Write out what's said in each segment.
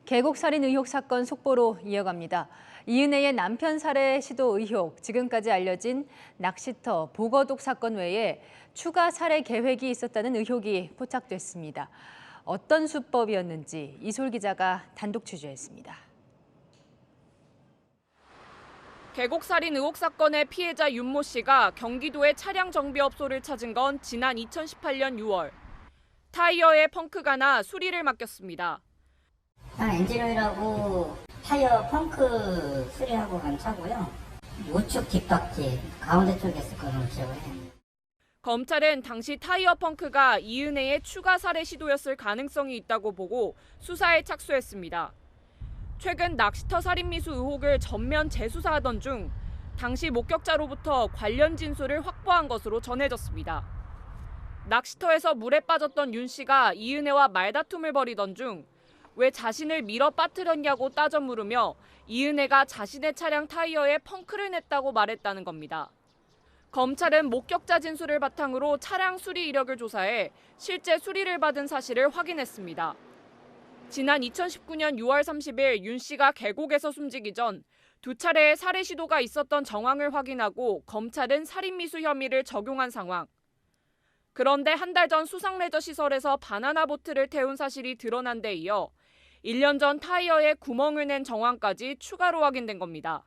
계곡살인 의혹 사건 속보로 이어갑니다. 이은혜의 남편 살해 시도 의혹, 지금까지 알려진 낚시터 보거독 사건 외에 추가 살해 계획이 있었다는 의혹이 포착됐습니다. 어떤 수법이었는지 이솔 기자가 단독 취재했습니다. 계곡살인 의혹 사건의 피해자 윤모 씨가 경기도의 차량 정비업소를 찾은 건 지난 2018년 6월. 타이어에 펑크가 나 수리를 맡겼습니다. 엔진오일하고 타이어 펑크 수리하고 간 차고요. 우측 뒷바퀴 가운데 쪽에 있을 거는 기억을 해요. 검찰은 당시 타이어 펑크가 이은혜의 추가 살해 시도였을 가능성이 있다고 보고 수사에 착수했습니다. 최근 낚시터 살인 미수 의혹을 전면 재수사하던 중 당시 목격자로부터 관련 진술을 확보한 것으로 전해졌습니다. 낚시터에서 물에 빠졌던 윤 씨가 이은혜와 말다툼을 벌이던 중 왜 자신을 밀어 빠뜨렸냐고 따져 물으며 이은혜가 자신의 차량 타이어에 펑크를 냈다고 말했다는 겁니다. 검찰은 목격자 진술을 바탕으로 차량 수리 이력을 조사해 실제 수리를 받은 사실을 확인했습니다. 지난 2019년 6월 30일 윤 씨가 계곡에서 숨지기 전 두 차례의 살해 시도가 있었던 정황을 확인하고 검찰은 살인미수 혐의를 적용한 상황. 그런데 한 달 전 수상레저 시설에서 바나나 보트를 태운 사실이 드러난 데 이어 1년 전 타이어에 구멍을 낸 정황까지 추가로 확인된 겁니다.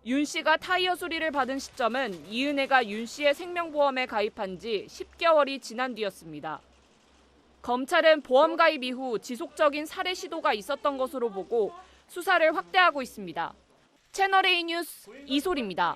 윤 씨가 타이어 수리를 받은 시점은 이은혜가 윤 씨의 생명보험에 가입한 지 10개월이 지난 뒤였습니다. 검찰은 보험 가입 이후 지속적인 살해 시도가 있었던 것으로 보고 수사를 확대하고 있습니다. 채널A 뉴스 이솔입니다.